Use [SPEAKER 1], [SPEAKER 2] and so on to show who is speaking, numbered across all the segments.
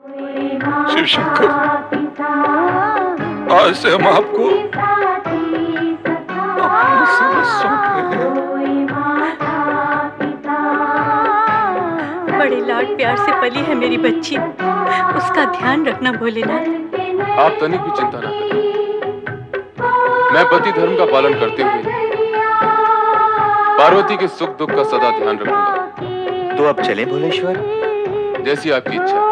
[SPEAKER 1] शिव शंकर, आज से हम आपको अपने सर्वस्व सौंप रहे हैं।
[SPEAKER 2] बड़े लाड प्यार से पली है मेरी बच्ची, उसका ध्यान रखना भोलेनाथ।
[SPEAKER 3] आप तनिक भी चिंता ना करें, मैं पति धर्म का पालन करते हुए पार्वती के सुख दुख का सदा ध्यान रखूंगा।
[SPEAKER 4] तो अब चलें भोलेश्वर?
[SPEAKER 3] जैसी आपकी इच्छा।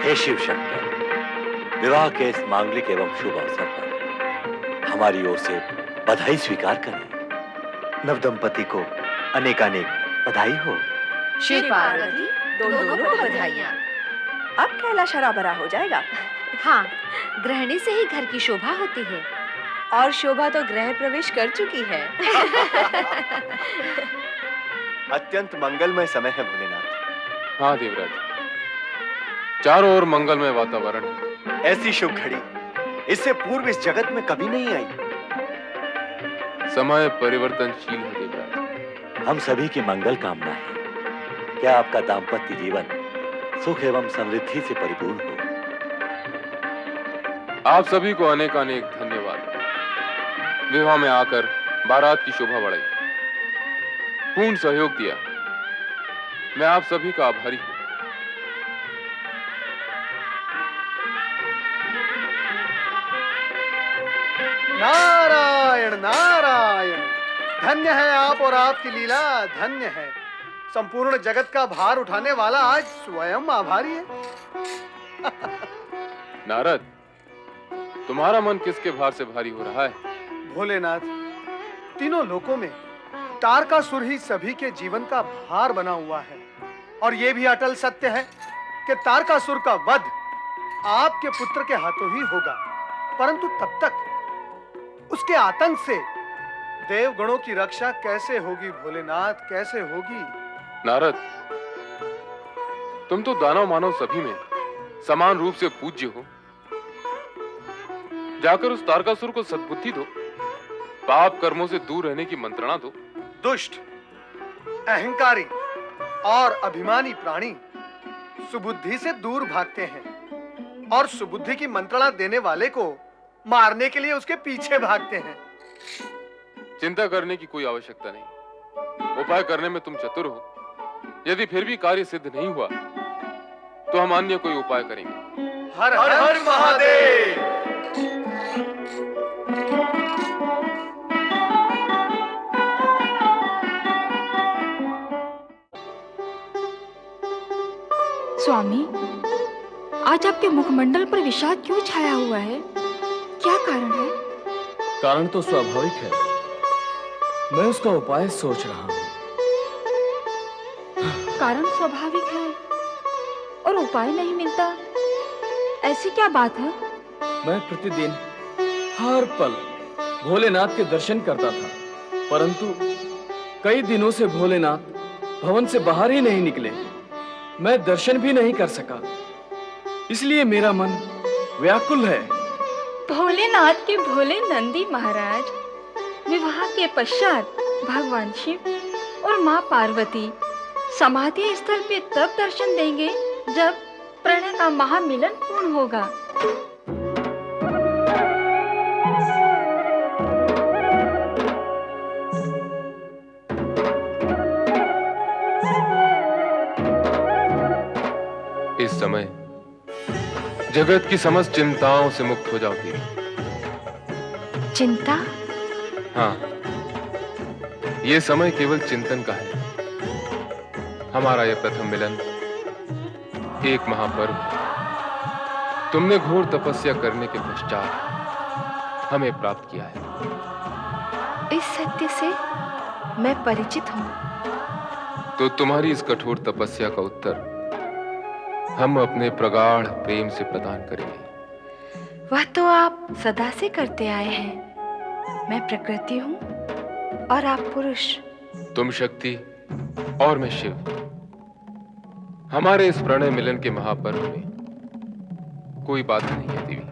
[SPEAKER 4] हे शिव शंकर, विवाह के इस मांगलिक एवं शुभ अवसर पर हमारी ओर से बधाई स्वीकार करें। नवदंपति को अनेकानेक बधाई हो।
[SPEAKER 5] शिव पार्वती दोनों को बधाइयाँ।
[SPEAKER 2] अब कैलाश हरा भरा हो जाएगा।
[SPEAKER 5] हाँ, गृहिणी से ही घर की शोभा होती है।
[SPEAKER 2] और शोभा तो गृह प्रवेश कर चुकी है।
[SPEAKER 4] अत्यंत मंगलमय समय है भोलेनाथ।
[SPEAKER 3] हाँ देवराज, चारों ओर मंगलमय वातावरण है।
[SPEAKER 4] ऐसी शुभ घड़ी इससे पूर्व इस जगत में कभी नहीं आई।
[SPEAKER 3] समय परिवर्तनशील है देवराज।
[SPEAKER 4] हम सभी की मंगल कामना है। क्या आपका दाम्पत्य जीवन सुख एवं समृद्धि से परिपूर्ण हो।
[SPEAKER 3] आप सभी को अनेक अनेक धन्यवाद। विवाह में आकर बारात की शोभा बढ़ाई, पूर्ण सहयोग दिया। मैं आप सभी का आभारी हूं।
[SPEAKER 6] नारायण नारायण, धन्य है आप और आपकी लीला, धन्य है। संपूर्ण जगत का भार उठाने वाला आज स्वयं आभारी है।
[SPEAKER 3] नारद, तुम्हारा मन किसके भार से भारी हो रहा है?
[SPEAKER 6] भोलेनाथ, तीनों लोकों में तारकासुर ही सभी के जीवन का भार बना हुआ है। और यह भी अटल सत्य है कि तारकासुर का वध आपके पुत्र के हाथों ही होगा। परंतु तब तक उसके आतंक से देवगणों की रक्षा कैसे होगी भोलेनाथ, कैसे होगी?
[SPEAKER 3] नारद, तुम तो दानव मानव सभी में समान रूप से पूज्य हो। जाकर उस तारकासुर को सद्बुद्धि दो, पाप कर्मों से दूर रहने की मंत्रणा दो।
[SPEAKER 6] दुष्ट, अहंकारी और अभिमानी प्राणी सुबुद्धि से दूर भागते हैं और सुबुद्धि की मंत्रणा देने वाले को मारने के लिए उसके पीछे भागते हैं।
[SPEAKER 3] चिंता करने की कोई आवश्यकता नहीं। उपाय करने में तुम चतुर हो। यदि फिर भी कार्य सिद्ध नहीं हुआ तो हम अन्य कोई उपाय करेंगे।
[SPEAKER 6] हर हर, हर महादेव।
[SPEAKER 7] स्वामी, आज आपके मुखमंडल पर विषाद क्यों छाया हुआ है? क्या कारण है? कारण तो स्वाभाविक है, मैं उसका उपाय सोच रहा हूं।
[SPEAKER 5] कारण स्वाभाविक है और उपाय नहीं मिलता, ऐसी क्या बात है?
[SPEAKER 7] मैं प्रतिदिन हर पल भोलेनाथ के दर्शन करता था, परंतु कई दिनों से भोलेनाथ भवन से बाहर ही नहीं निकले। मैं दर्शन भी नहीं कर सका, इसलिए मेरा मन व्याकुल है।
[SPEAKER 5] भोलेनाथ के भोले नंदी महाराज विवाह के पश्चात भगवान शिव और माँ पार्वती समाधि स्थल पे तब दर्शन देंगे जब प्रणय का महामिलन पूर्ण होगा।
[SPEAKER 3] इस समय जगत की समस्त चिंताओं से मुक्त हो जाओ देवी।
[SPEAKER 5] चिंता?
[SPEAKER 3] हाँ, ये समय केवल चिंतन का है। हमारा यह प्रथम मिलन एक महापर्व, तुमने घोर तपस्या करने के पश्चात हमें प्राप्त किया है।
[SPEAKER 5] इस सत्य से मैं परिचित हूँ।
[SPEAKER 3] तो तुम्हारी इस कठोर तपस्या का उत्तर हम अपने प्रगाढ़ प्रेम से प्रदान करेंगे।
[SPEAKER 5] वह तो आप सदा से करते आए हैं। मैं प्रकृति हूँ और आप पुरुष।
[SPEAKER 3] तुम शक्ति और मैं शिव। हमारे इस प्रणय मिलन के महापर्व में कोई बात नहीं है देवी।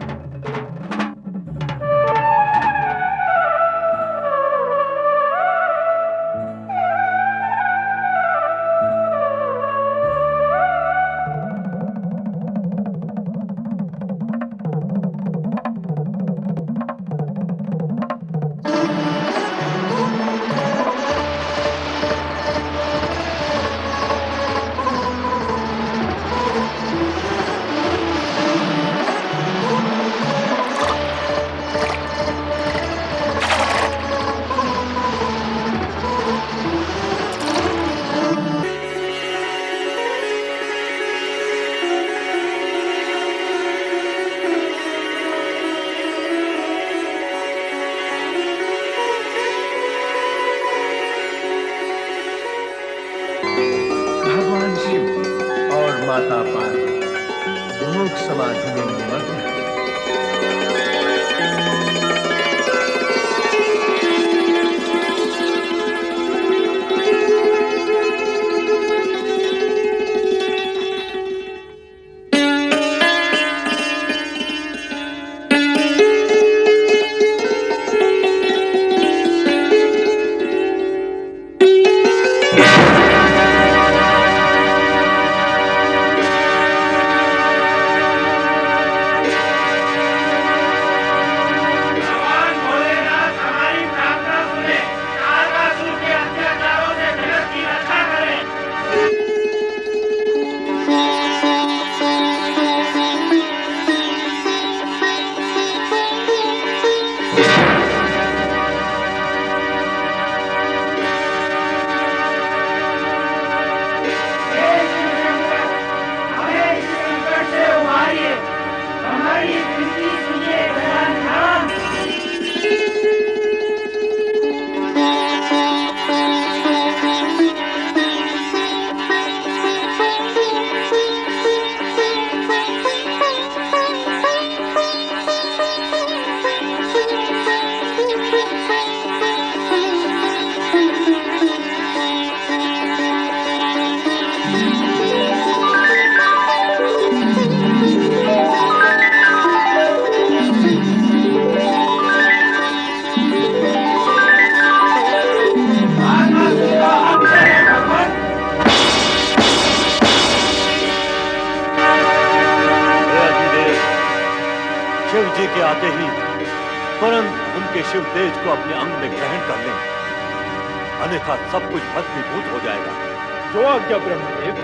[SPEAKER 6] भगवान शिव और माता पार्वती योग समाधि में निमग्न हैं।
[SPEAKER 4] शिव जी के आते ही तुरंत उनके शिव तेज को अपने अंग में ग्रहण कर लें, अन्यथा सब कुछ भस्मीभूत हो जाएगा।
[SPEAKER 7] जो आज्ञा ब्रह्मदेव।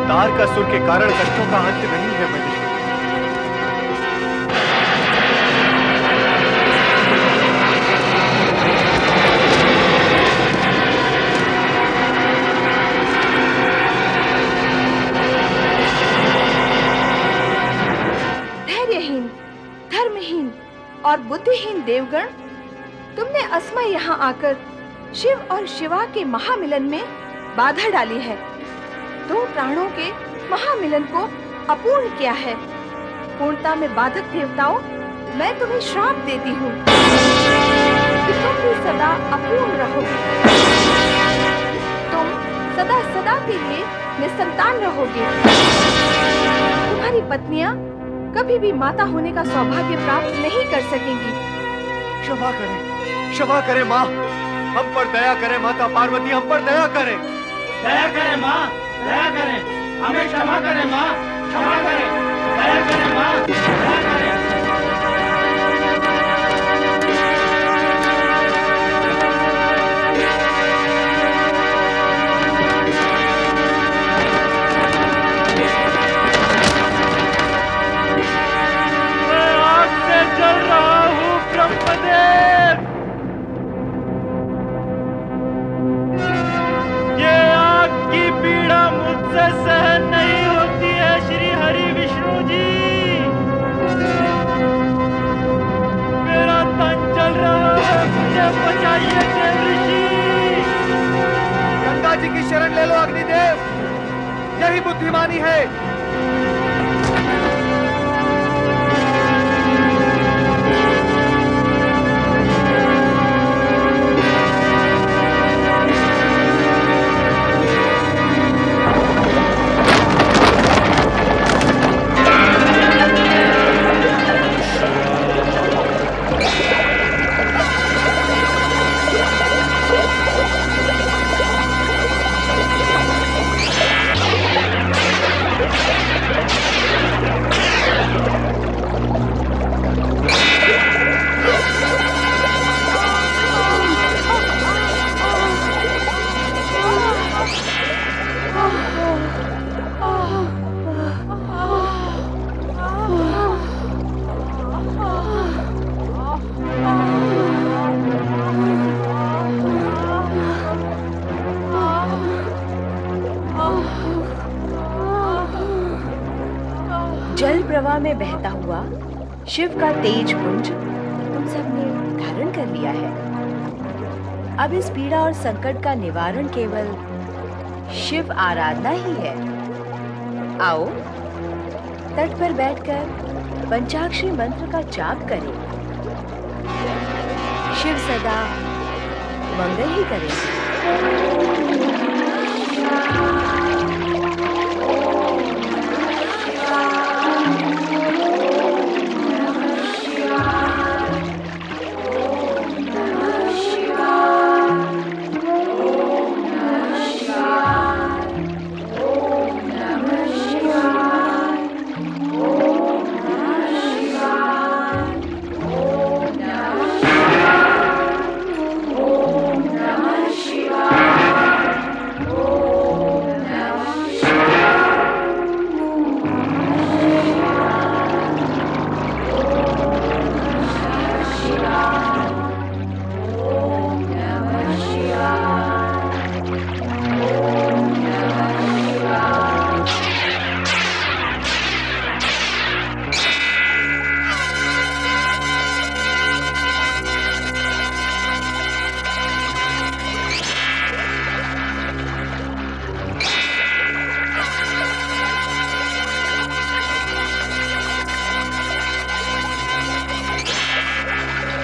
[SPEAKER 6] तारकासुर के कारण कष्टों का अंत नहीं है महेश्वर।
[SPEAKER 5] सत्यहीन, धर्महीन और बुद्धिहीन देवगण, तुमने असमय यहाँ आकर शिव और शिवा के महामिलन में बाधा डाली है। दो प्राणों के महामिलन को अपूर्ण किया है। पूर्णता में बाधक देवताओं, मैं तुम्हें श्राप देती हूँ कि तुम भी सदा अपूर्ण रहोगे। तुम सदा सदा के लिए निसंतान रहोगे। तुम्हारी पत्नियां कभी भी माता होने का सौभाग्य प्राप्त नहीं कर सकेंगी।
[SPEAKER 6] क्षमा करें माँ, हम पर दया करें माता पार्वती, हम पर दया करें।
[SPEAKER 8] दया करें माँ, दया करें, हमें क्षमा करें माँ, क्षमा करें, दया करें माँ, दया करें। मैं आग से जल रहा हूँ ब्रह्मदेव। ये आग की पीड़ा मुझसे सहन नहीं होती है श्री हरि विष्णु जी। मेरा तन जल रहा है, मुझे बचाइए देव ऋषि।
[SPEAKER 6] गंगा जी की शरण ले लो अग्निदेव, यही बुद्धिमानी है।
[SPEAKER 9] जल प्रवाह में बहता हुआ शिव का तेज पुंज तुम सबने धारण कर लिया है। अब इस पीड़ा और संकट का निवारण केवल शिव आराधना ही है। आओ तट पर बैठकर पंचाक्षरी मंत्र का जाप करें। शिव सदा मंगल ही करें।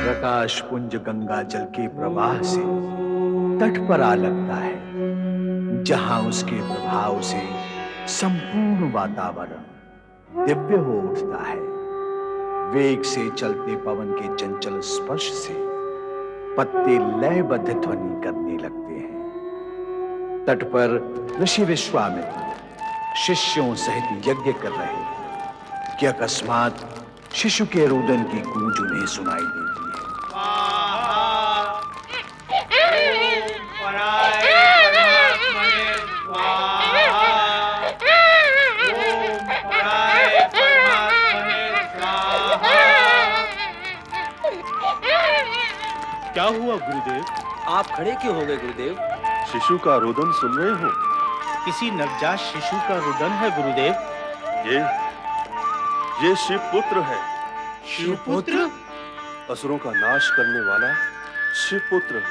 [SPEAKER 10] प्रकाश पुंज गंगा जल के प्रवाह से तट पर आ लगता है, जहां उसके प्रभाव से संपूर्ण वातावरण दिव्य हो उठता है। वेग से चलते पवन के चंचल स्पर्श से पत्ते लयबद्ध ध्वनि करने लगते हैं। तट पर ऋषि विश्वामित्र शिष्यों सहित यज्ञ कर रहे कि अकस्मात शिशु के रुदन की गूंज उन्हें सुनाई देती है।
[SPEAKER 8] क्या हुआ गुरुदेव?
[SPEAKER 11] आप खड़े क्यों हो गए गुरुदेव?
[SPEAKER 12] शिशु का रुदन सुन रहे हो?
[SPEAKER 8] किसी नवजात शिशु का रुदन है गुरुदेव।
[SPEAKER 12] ये शिव पुत्र है।
[SPEAKER 8] शिवपुत्र?
[SPEAKER 12] असुरों का नाश करने वाला शिव पुत्र।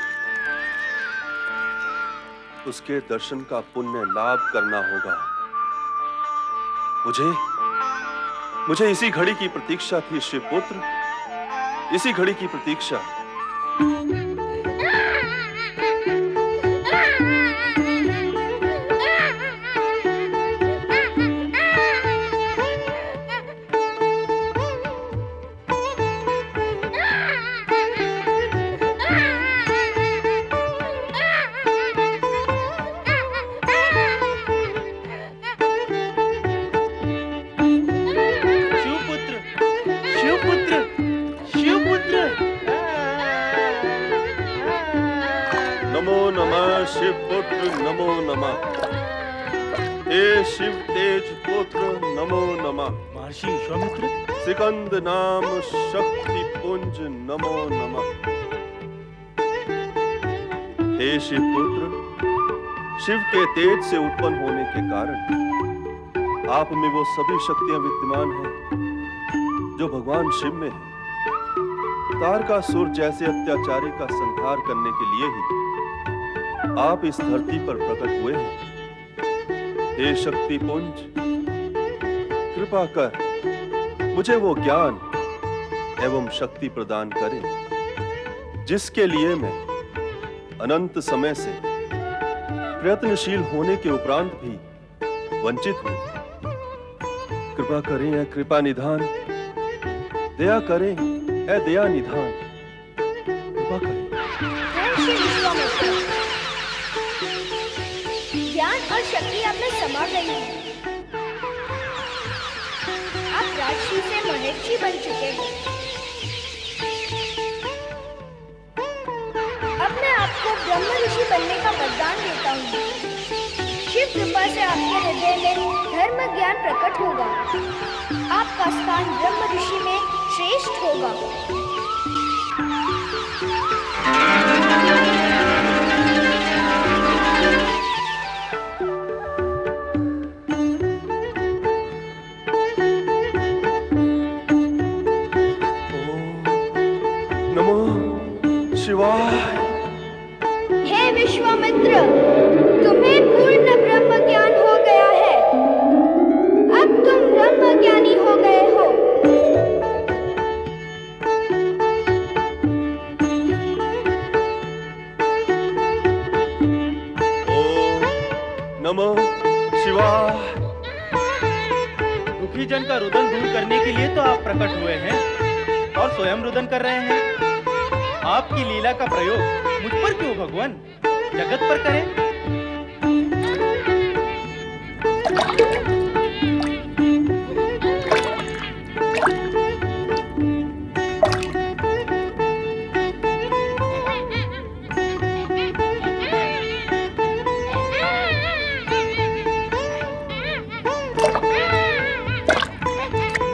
[SPEAKER 12] उसके दर्शन का पुण्य लाभ करना होगा। मुझे इसी घड़ी की प्रतीक्षा थी शिव पुत्र, इसी घड़ी की प्रतीक्षा। नमो नमः शिव पुत्र, नमो नमः। हे शिव तेज पुत्र, नमो नमः।
[SPEAKER 8] महर्षि विश्वामित्र?
[SPEAKER 12] सिकंद नाम शक्ति पुंज, नमो नमः। हे शिव पुत्र, शिव के तेज से उत्पन्न होने के कारण आप में वो सभी शक्तियां विद्यमान हैं जो भगवान शिव में है। तारकासुर जैसे अत्याचारी का संहार करने के लिए ही आप इस धरती पर प्रकट हुए हैं। हे शक्ति पुंज, कृपा कर मुझे वो ज्ञान एवं शक्ति प्रदान करें जिसके लिए मैं अनंत समय से प्रयत्नशील होने के उपरांत भी वंचित हूं। कृपा करें ऐ कृपा निधान, दया करें ऐ दया निधान, कृपा करें।
[SPEAKER 13] ज्ञान और शक्ति आप में समा गई है। आप राजर्षि से महर्षि बन चुके हैं। अब मैं आपको ब्रह्म ऋषि बनने का वरदान देता हूँ। शिव कृपा से आपके हृदय में धर्म ज्ञान प्रकट होगा। आपका स्थान ब्रह्म ऋषि में श्रेष्ठ होगा।
[SPEAKER 12] नमो शिवाय।
[SPEAKER 13] हे विश्वामित्र, तुम्हें पूर्ण ब्रह्म ज्ञान हो गया है। अब तुम ब्रह्म ज्ञानी हो गए हो।
[SPEAKER 12] ओम नमो शिवाय।
[SPEAKER 8] दुखी जन का रुदन दूर करने के लिए तो आप प्रकट हुए हैं और स्वयं रुदन कर रहे हैं। आपकी लीला का प्रयोग मुझ पर क्यों भगवान, जगत पर करें।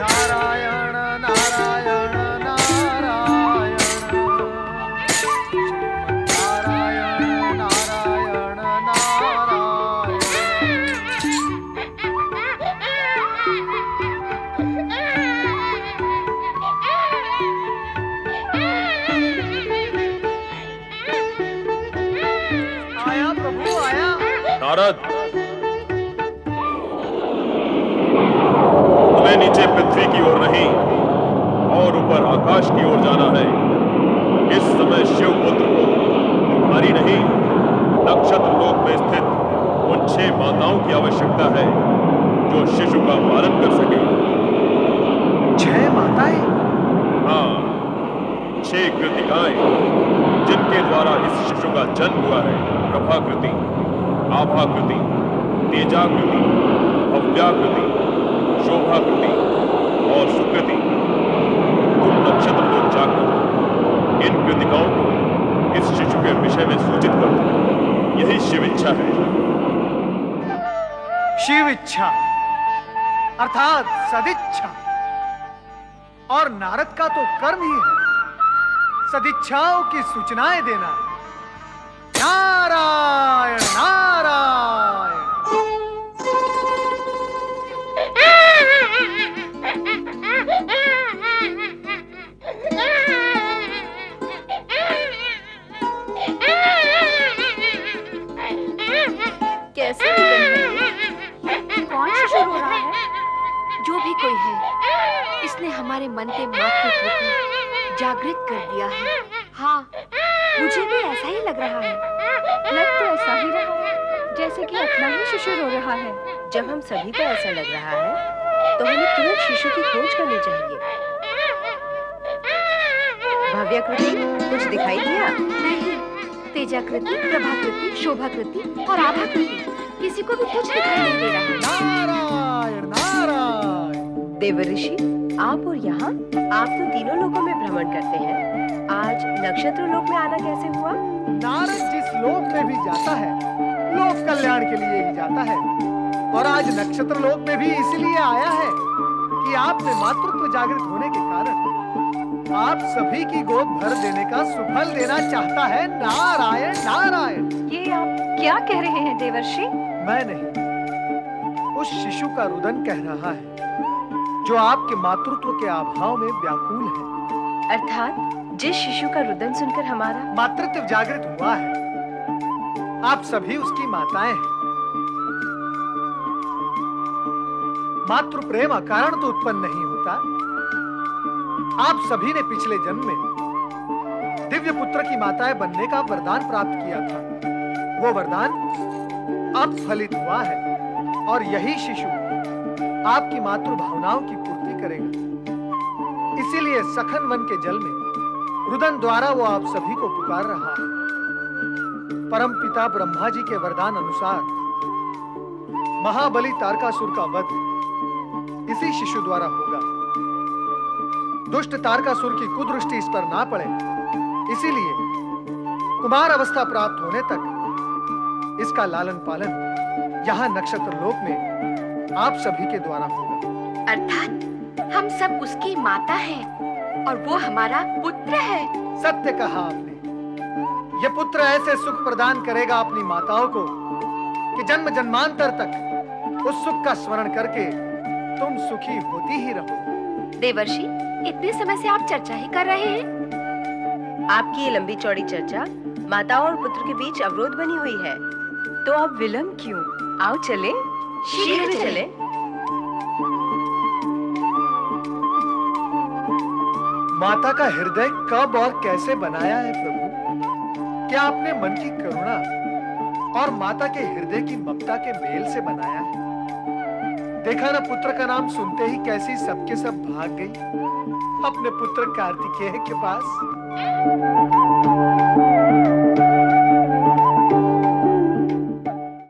[SPEAKER 6] नारायण नारायण नारायण, नारायण नारायण नारायण। आया प्रभु आया।
[SPEAKER 12] नारद, तुम्हें नीचे पृथ्वी की ओर नहीं और ऊपर आकाश की ओर जाना है। इस समय शिव पुत्र को तुम्हारी नहीं, नक्षत्र लोक में स्थित उन 6 माताओं की आवश्यकता है जो शिशु का पालन कर सके।
[SPEAKER 6] 6 माताएं?
[SPEAKER 12] हाँ, 6 कृतिकाएं जिनके द्वारा इस शिशु का जन्म हुआ है। प्रभाकृति, आभाकृति, तेजाकृति, भव्याकृति, शोभाकृति और सुकृति। तुम नक्षत्र लोक जाकर इन कृतिकाओं को इस शिशु के विषय में सूचित कर दो। यही शिव इच्छा है।
[SPEAKER 6] शिव इच्छा अर्थात सदिच्छा, और नारद का तो कर्म ही है सदिच्छाओं की सूचनाएं देना। नारायण नारायण।
[SPEAKER 9] पुत्र को जागृत कर दिया है।
[SPEAKER 13] हाँ, मुझे भी ऐसा ही लग रहा है।
[SPEAKER 5] लग तो ऐसा ही रहा है जैसे कि अपना ही शिशु रो रहा है।
[SPEAKER 9] जब हम सभी को ऐसा लग रहा है तो हमें तुरंत शिशु की खोज करनी चाहिए। भव्याकृति, कुछ दिखाई दिया?
[SPEAKER 13] नहीं, तेजाकृति, प्रभाकृति, शोभाकृति और आभाकृति, किसी को भी कुछ दिखाई नहीं दे रहा।
[SPEAKER 6] नारायण नारायण।
[SPEAKER 9] देवर्षि, आप और यहाँ, आप तो तीनों लोकों में भ्रमण करते हैं। आज नक्षत्र लोक में आना कैसे हुआ?
[SPEAKER 6] नारद जिस लोक में भी जाता है, लोक कल्याण के लिए ही जाता है। और आज नक्षत्र लोक में भी इसलिए आया है कि आपने मातृत्व जागृत होने के कारण आप सभी की गोद भर देने का सुफल देना चाहता है। नारायण नारायण।
[SPEAKER 5] ये आप क्या कह रहे हैं देवर्षि?
[SPEAKER 6] मैं नहीं, उस शिशु का रुदन कह रहा है जो आपके मातृत्व के अभाव में व्याकुल है।
[SPEAKER 9] अर्थात जिस शिशु का रुदन सुनकर हमारा
[SPEAKER 6] मातृत्व जागृत हुआ है। आप सभी उसकी माताएं हैं। मातृ प्रेम अकारण तो उत्पन्न नहीं होता। आप सभी ने पिछले जन्म में दिव्य पुत्र की माताएं बनने का वरदान प्राप्त किया था। वो वरदान अब फलित हुआ है और यही शिशु आपकी मातृ भावनाओं की पूर्ति करेगा। इसीलिए सखन वन के जल में रुदन द्वारा वो आप सभी को पुकार रहा है। परम पिता ब्रह्मा जी के वरदान अनुसार महाबली तारकासुर का वध इसी शिशु द्वारा होगा। दुष्ट तारकासुर की कुदृष्टि इस पर ना पड़े, इसीलिए कुमार अवस्था प्राप्त होने तक इसका लालन पालन यहाँ नक्षत्र लोक में आप सभी के द्वारा होगा।
[SPEAKER 2] अर्थात हम सब उसकी माता हैं और वो हमारा पुत्र है।
[SPEAKER 6] सत्य कहा आपने। ये पुत्र ऐसे सुख प्रदान करेगा अपनी माताओं को कि जन्म जन्मांतर तक उस सुख का स्मरण करके तुम सुखी होती ही रहो।
[SPEAKER 13] देवर्षि, इतने समय से आप चर्चा ही कर रहे हैं।
[SPEAKER 9] आपकी ये लंबी चौड़ी चर्चा माताओं और पुत्र के बीच अवरोध बनी हुई है। तो अब विलंब क्यों? आओ चले, शीघ्र चले।
[SPEAKER 6] माता का हृदय कब और कैसे बनाया है प्रभु? क्या आपने मन की करुणा और माता के हृदय की ममता के मेल से बनाया है? देखा ना, पुत्र का नाम सुनते ही कैसी सबके सब भाग गई अपने पुत्र कार्तिकेय के पास।